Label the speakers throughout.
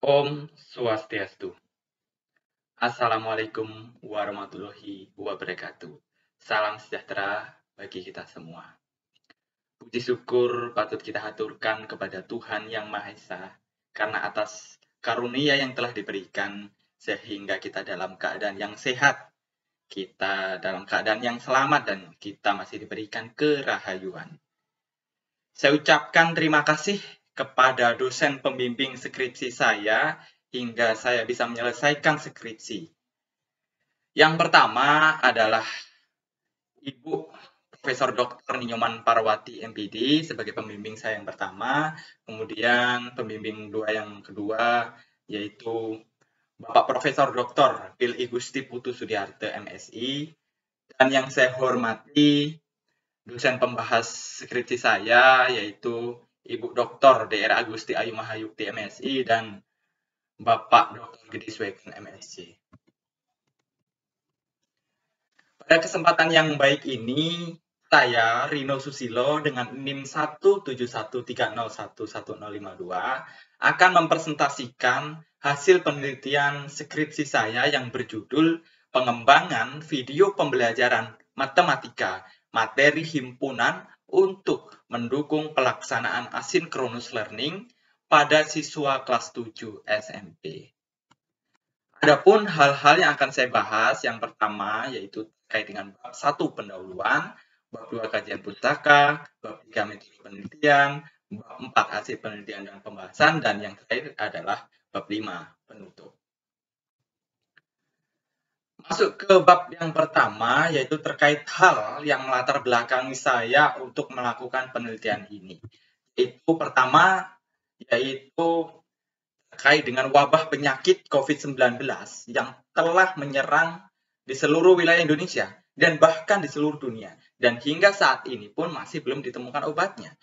Speaker 1: Om Swastiastu. Assalamualaikum warahmatullahi wabarakatuh. Salam sejahtera bagi kita semua. Puji syukur patut kita haturkan kepada Tuhan Yang Maha Esa karena atas karunia yang telah diberikan sehingga kita dalam keadaan yang sehat, kita dalam keadaan yang selamat dan kita masih diberikan kerahayuan. Saya ucapkan terima kasih kepada dosen pembimbing skripsi saya hingga saya bisa menyelesaikan skripsi. Yang pertama adalah Ibu Profesor Dr. Nyoman Parwati MPD sebagai pembimbing saya yang pertama, kemudian pembimbing yang kedua yaitu Bapak Profesor Dr. Pil Gusti Putu Sudiarte MSI, dan yang saya hormati dosen pembahas skripsi saya yaitu Ibu Dr. DR Agusti Ayu Mahayukti MSI dan Bapak Dr. Gedi Sweken MSc. Pada kesempatan yang baik ini, saya Rino Susilo dengan NIM 17130111052 akan mempresentasikan hasil penelitian skripsi saya yang berjudul Pengembangan Video Pembelajaran Matematika Materi Himpunan untuk mendukung pelaksanaan asynchronous learning pada siswa kelas 7 SMP. Adapun hal-hal yang akan saya bahas, yang pertama yaitu terkait dengan bab 1 pendahuluan, bab 2 kajian pustaka, bab 3 metode penelitian, bab 4 hasil penelitian dan pembahasan, dan yang terakhir adalah bab 5 penutup. Masuk ke bab yang pertama, yaitu terkait hal yang melatar belakangi saya untuk melakukan penelitian ini. Itu pertama, yaitu terkait dengan wabah penyakit COVID-19 yang telah menyerang di seluruh wilayah Indonesia dan bahkan di seluruh dunia. Dan hingga saat ini pun masih belum ditemukan obatnya.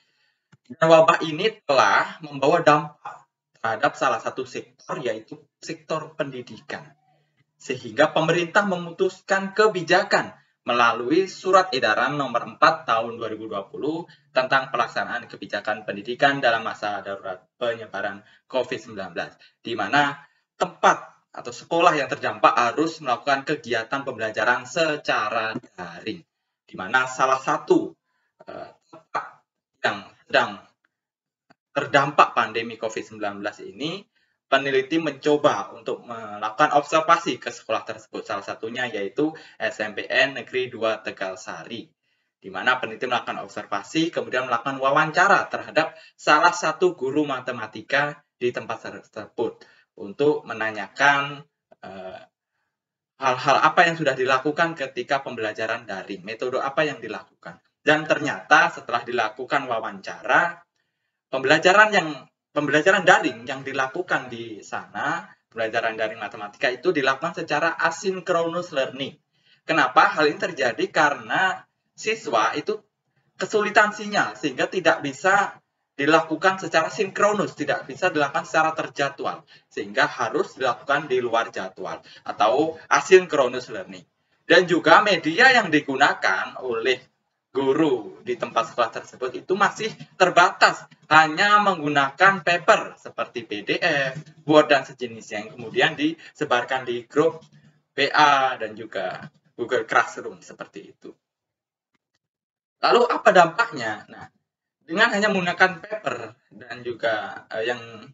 Speaker 1: Dan wabah ini telah membawa dampak terhadap salah satu sektor, yaitu sektor pendidikan. Sehingga pemerintah memutuskan kebijakan melalui Surat Edaran Nomor 4 Tahun 2020 tentang pelaksanaan kebijakan pendidikan dalam masa darurat penyebaran COVID-19, di mana tempat atau sekolah yang terdampak harus melakukan kegiatan pembelajaran secara daring, di mana salah satu tempat yang sedang terdampak pandemi COVID-19 ini, peneliti mencoba untuk melakukan observasi ke sekolah tersebut. Salah satunya yaitu SMPN Negeri 2 Tegalsari, di mana peneliti melakukan observasi, kemudian melakukan wawancara terhadap salah satu guru matematika di tempat tersebut untuk menanyakan hal-hal apa yang sudah dilakukan ketika pembelajaran daring, metode apa yang dilakukan. Dan ternyata setelah dilakukan wawancara, pembelajaran daring yang dilakukan di sana, pembelajaran daring matematika itu dilakukan secara asynchronous learning. Kenapa hal ini terjadi? Karena siswa itu kesulitan sinyal sehingga tidak bisa dilakukan secara sinkronus, tidak bisa dilakukan secara terjadwal, sehingga harus dilakukan di luar jadwal atau asynchronous learning. Dan juga media yang digunakan oleh guru di tempat sekolah tersebut itu masih terbatas, hanya menggunakan paper seperti PDF, Word, dan sejenisnya yang kemudian disebarkan di grup PA dan juga Google Classroom seperti itu. Lalu apa dampaknya? Nah, dengan hanya menggunakan paper dan juga yang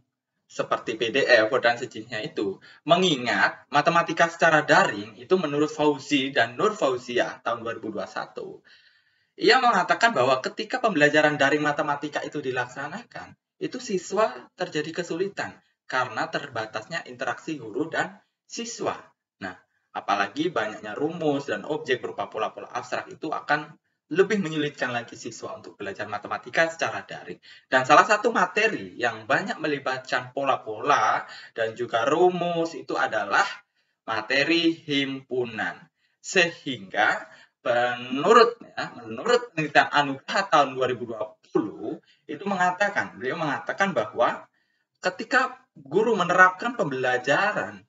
Speaker 1: seperti PDF dan sejenisnya itu, mengingat matematika secara daring itu menurut Fauzi dan Nur Fauziah tahun 2021, ia mengatakan bahwa ketika pembelajaran daring matematika itu dilaksanakan, itu siswa terjadi kesulitan karena terbatasnya interaksi guru dan siswa. Nah, apalagi banyaknya rumus dan objek berupa pola-pola abstrak itu akan lebih menyulitkan lagi siswa untuk belajar matematika secara daring. Dan salah satu materi yang banyak melibatkan pola-pola dan juga rumus itu adalah materi himpunan. Sehingga menurut penelitian Anugrah tahun 2020 itu beliau mengatakan bahwa ketika guru menerapkan pembelajaran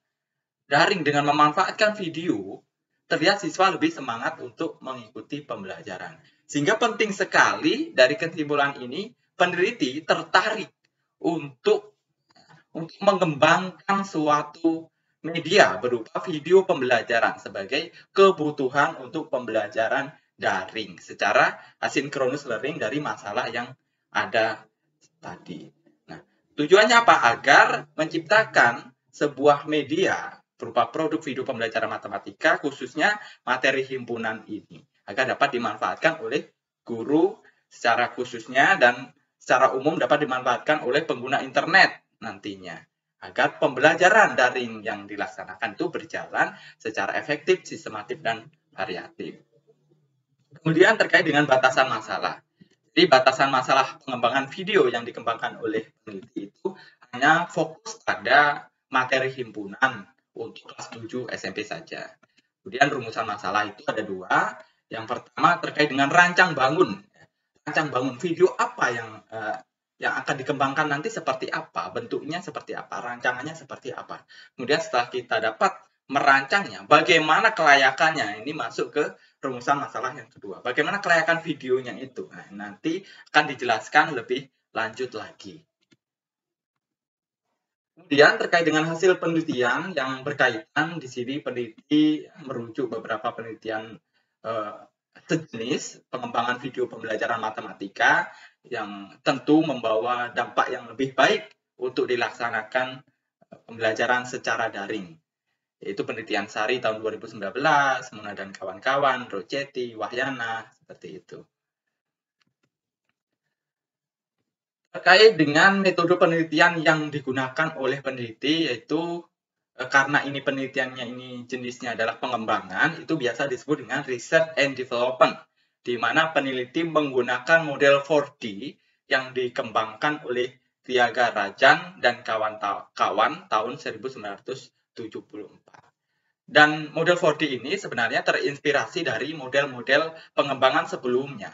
Speaker 1: daring dengan memanfaatkan video, terlihat siswa lebih semangat untuk mengikuti pembelajaran. Sehingga penting sekali dari kesimpulan ini, peneliti tertarik untuk untuk mengembangkan suatu media berupa video pembelajaran sebagai kebutuhan untuk pembelajaran daring secara asynchronous learning dari masalah yang ada tadi. Nah, tujuannya apa? Agar menciptakan sebuah media berupa produk video pembelajaran matematika, khususnya materi himpunan ini, agar dapat dimanfaatkan oleh guru secara khususnya dan secara umum dapat dimanfaatkan oleh pengguna internet nantinya, agar pembelajaran daring yang dilaksanakan itu berjalan secara efektif, sistematif, dan variatif. Kemudian terkait dengan batasan masalah. Jadi batasan masalah pengembangan video yang dikembangkan oleh peneliti itu hanya fokus pada materi himpunan untuk kelas 7 SMP saja. Kemudian rumusan masalah itu ada dua. Yang pertama terkait dengan rancang bangun. Rancang bangun video apa yang akan dikembangkan nanti seperti apa, bentuknya seperti apa, rancangannya seperti apa. Kemudian setelah kita dapat merancangnya, bagaimana kelayakannya, ini masuk ke rumusan masalah yang kedua. Bagaimana kelayakan videonya itu? Nah, nanti akan dijelaskan lebih lanjut lagi. Kemudian terkait dengan hasil penelitian yang berkaitan, di sini peneliti merujuk beberapa penelitian sejenis pengembangan video pembelajaran matematika yang tentu membawa dampak yang lebih baik untuk dilaksanakan pembelajaran secara daring. Yaitu penelitian Sari tahun 2019, Muna dan kawan-kawan, Rocetti, Wahyana, seperti itu. Terkait dengan metode penelitian yang digunakan oleh peneliti, yaitu karena ini penelitiannya ini jenisnya adalah pengembangan, itu biasa disebut dengan research and development, di mana peneliti menggunakan model 4D yang dikembangkan oleh Tyagarajan dan kawan-kawan tahun 1974. Dan model 4D ini sebenarnya terinspirasi dari model-model pengembangan sebelumnya.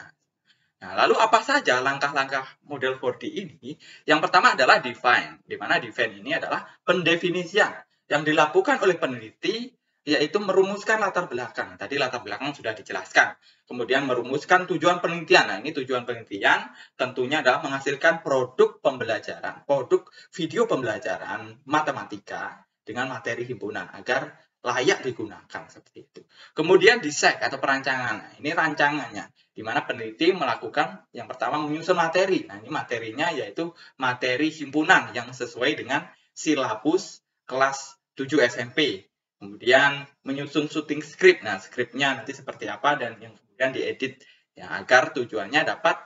Speaker 1: Nah, lalu apa saja langkah-langkah model 4D ini? Yang pertama adalah define, di mana define ini adalah pendefinisian yang dilakukan oleh peneliti, yaitu merumuskan latar belakang. Tadi latar belakang sudah dijelaskan. Kemudian merumuskan tujuan penelitian. Nah, ini tujuan penelitian tentunya adalah menghasilkan produk pembelajaran, produk video pembelajaran matematika dengan materi himpunan agar layak digunakan seperti itu. Kemudian desain atau perancangan. Nah, ini rancangannya, di mana peneliti melakukan yang pertama menyusun materi. Nah, ini materinya yaitu materi himpunan yang sesuai dengan silabus kelas 7 SMP. Kemudian menyusun syuting script. Nah, skripnya nanti seperti apa dan yang kemudian diedit ya, agar tujuannya dapat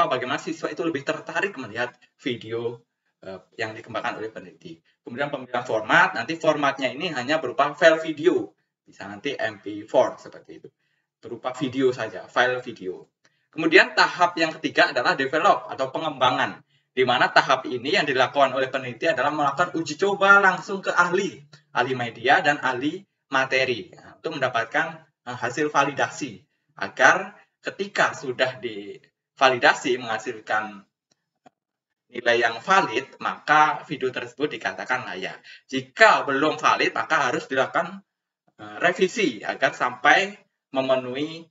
Speaker 1: bagaimana siswa itu lebih tertarik melihat video yang dikembangkan oleh peneliti. Kemudian pemilihan format, nanti formatnya ini hanya berupa file video, bisa nanti MP4 seperti itu, berupa video saja, file video. Kemudian tahap yang ketiga adalah develop atau pengembangan, di mana tahap ini yang dilakukan oleh peneliti adalah melakukan uji coba langsung ke ahli media dan ahli materi, untuk mendapatkan hasil validasi, agar ketika sudah divalidasi menghasilkan nilai yang valid, maka video tersebut dikatakan layak. Jika belum valid, maka harus dilakukan revisi agar sampai memenuhi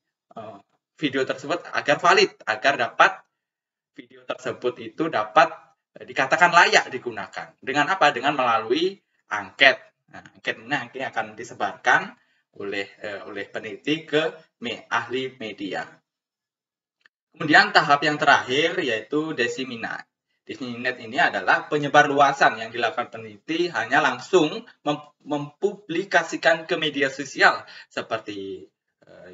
Speaker 1: video tersebut agar valid, agar dapat video tersebut itu dapat dikatakan layak digunakan. Dengan apa? Dengan melalui angket. Nah, angket ini akan disebarkan oleh peneliti ke ahli media. Kemudian tahap yang terakhir yaitu disseminate. Disseminate ini adalah penyebarluasan yang dilakukan peneliti hanya langsung mempublikasikan ke media sosial seperti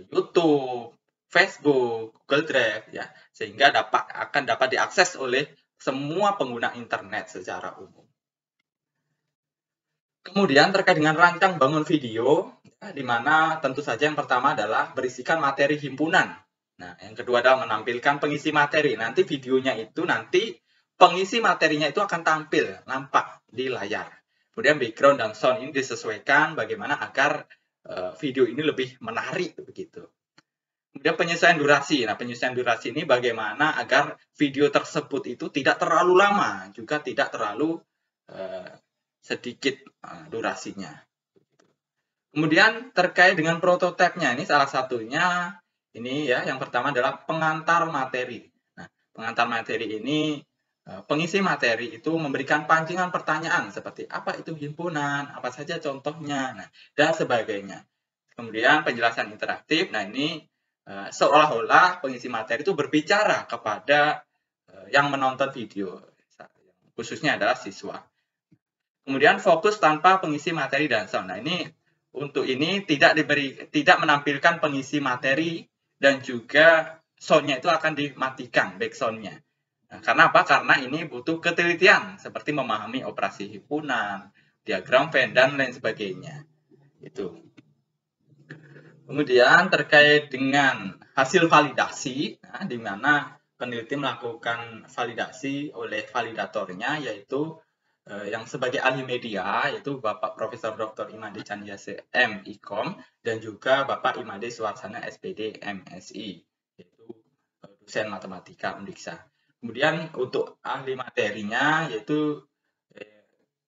Speaker 1: YouTube, Facebook, Google Drive, ya, sehingga akan dapat diakses oleh semua pengguna internet secara umum. Kemudian terkait dengan rancang bangun video, ya, di mana tentu saja yang pertama adalah berisikan materi himpunan. Nah, yang kedua adalah menampilkan pengisi materi. Nanti videonya itu pengisi materinya itu akan tampil, nampak di layar. Kemudian background dan sound ini disesuaikan bagaimana agar video ini lebih menarik begitu. Kemudian penyesuaian durasi. Nah, penyesuaian durasi ini bagaimana agar video tersebut itu tidak terlalu lama, juga tidak terlalu sedikit durasinya. Kemudian terkait dengan prototipenya, ini salah satunya ini ya, yang pertama adalah pengantar materi. Nah, pengantar materi ini pengisi materi itu memberikan pancingan pertanyaan seperti apa itu himpunan, apa saja contohnya, nah, dan sebagainya. Kemudian penjelasan interaktif, nah ini seolah-olah pengisi materi itu berbicara kepada yang menonton video, khususnya adalah siswa. Kemudian fokus tanpa pengisi materi dan sound. Nah ini untuk ini tidak menampilkan pengisi materi dan juga soundnya itu akan dimatikan back soundnya. Nah, karena apa? Karena ini butuh ketelitian seperti memahami operasi himpunan, diagram Venn dan lain sebagainya. Itu. Kemudian terkait dengan hasil validasi, nah, di mana peneliti melakukan validasi oleh validatornya, yaitu yang sebagai ahli media, yaitu Bapak Profesor Dr. Imade Candiase M.Ikom, dan juga Bapak Imade Suwarsana SPD MSI, yaitu dosen matematika Undiksa. Kemudian untuk ahli materinya, yaitu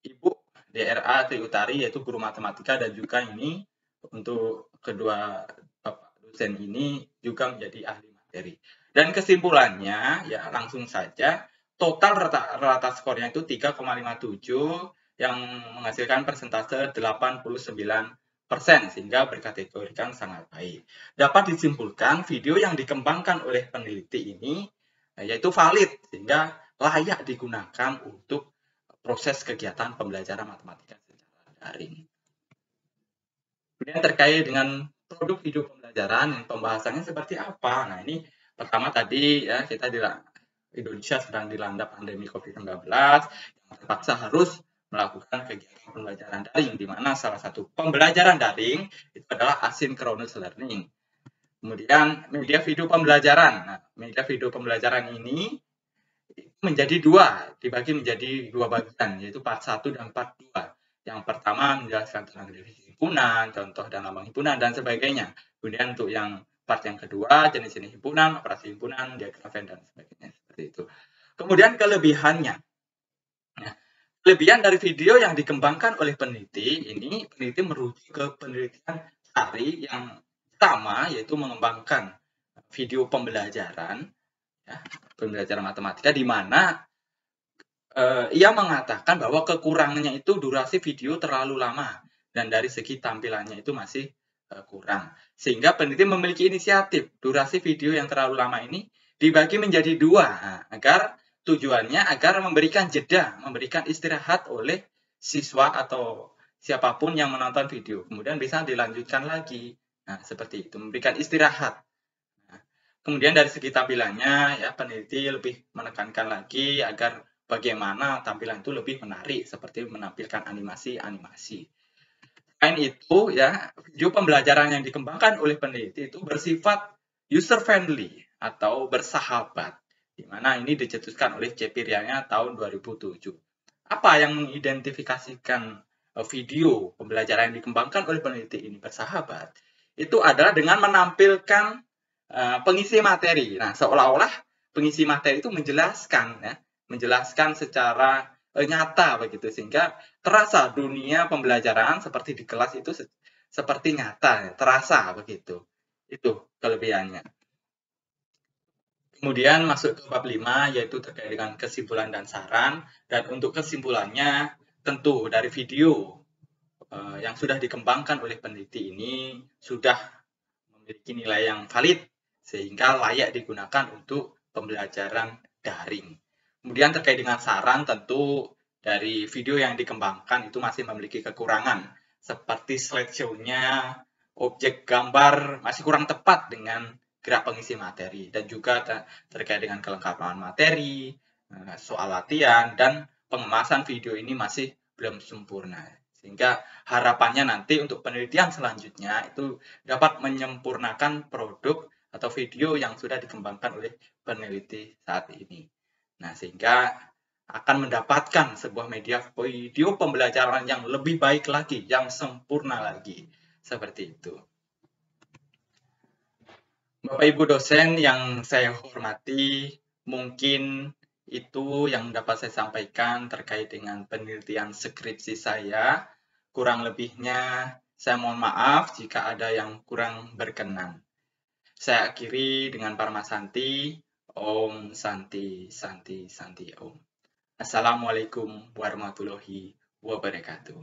Speaker 1: Ibu DRA Triutari, yaitu guru matematika, dan juga ini untuk kedua Bapak dosen ini juga menjadi ahli materi. Dan kesimpulannya, ya langsung saja, total rata skornya itu 3,57 yang menghasilkan persentase 89%, sehingga berkategorikan sangat baik. Dapat disimpulkan video yang dikembangkan oleh peneliti ini yaitu valid, sehingga layak digunakan untuk proses kegiatan pembelajaran matematika secara daring. Kemudian terkait dengan produk video pembelajaran, pembahasannya seperti apa? Nah ini pertama tadi ya kita Indonesia sedang dilanda pandemi COVID-19 yang terpaksa harus melakukan kegiatan pembelajaran daring, di mana salah satu pembelajaran daring itu adalah asynchronous learning. Kemudian media video pembelajaran. Nah, media video pembelajaran ini menjadi dibagi menjadi dua bagian, yaitu part 1 dan part 2. Yang pertama menjelaskan tentang definisi himpunan, contoh dan lambang himpunan, dan sebagainya. Kemudian untuk yang part yang kedua, jenis-jenis himpunan, operasi himpunan, diagram Venn, dan sebagainya. Seperti itu. Kemudian kelebihannya. Nah, kelebihan dari video yang dikembangkan oleh peneliti, ini peneliti merujuk ke penelitian SARI yang sama, yaitu mengembangkan video pembelajaran, ya, pembelajaran matematika, di mana ia mengatakan bahwa kekurangannya itu durasi video terlalu lama dan dari segi tampilannya itu masih kurang. Sehingga peneliti memiliki inisiatif durasi video yang terlalu lama ini dibagi menjadi 2 agar tujuannya agar memberikan jeda, memberikan istirahat oleh siswa atau siapapun yang menonton video. Kemudian bisa dilanjutkan lagi. Nah, seperti itu, memberikan istirahat. Nah, kemudian dari segi tampilannya ya peneliti lebih menekankan lagi agar bagaimana tampilan itu lebih menarik seperti menampilkan animasi-animasi. Selain itu ya, video pembelajaran yang dikembangkan oleh peneliti itu bersifat user friendly atau bersahabat, di mana ini dicetuskan oleh Cepirianya tahun 2007. Apa yang mengidentifikasikan video pembelajaran yang dikembangkan oleh peneliti ini bersahabat? Itu adalah dengan menampilkan pengisi materi. Nah, seolah-olah pengisi materi itu menjelaskan secara nyata begitu, sehingga terasa dunia pembelajaran seperti di kelas itu seperti nyata, terasa begitu. Itu kelebihannya. Kemudian masuk ke bab 5, yaitu terkait dengan kesimpulan dan saran. Dan untuk kesimpulannya, tentu dari video yang sudah dikembangkan oleh peneliti ini sudah memiliki nilai yang valid, sehingga layak digunakan untuk pembelajaran daring. Kemudian terkait dengan saran, tentu dari video yang dikembangkan itu masih memiliki kekurangan, seperti slideshow-nya, objek gambar masih kurang tepat dengan gerak pengisi materi, dan juga terkait dengan kelengkapan materi, soal latihan, dan pengemasan video ini masih belum sempurna. Sehingga harapannya nanti untuk penelitian selanjutnya itu dapat menyempurnakan produk atau video yang sudah dikembangkan oleh peneliti saat ini. Nah, sehingga akan mendapatkan sebuah media video pembelajaran yang lebih baik lagi, yang sempurna lagi. Seperti itu. Bapak Ibu dosen yang saya hormati, mungkin itu yang dapat saya sampaikan terkait dengan penelitian skripsi saya. Kurang lebihnya, saya mohon maaf jika ada yang kurang berkenan. Saya akhiri dengan Parmasanti. Om Santi Santi Santi Om. Assalamualaikum warahmatullahi wabarakatuh.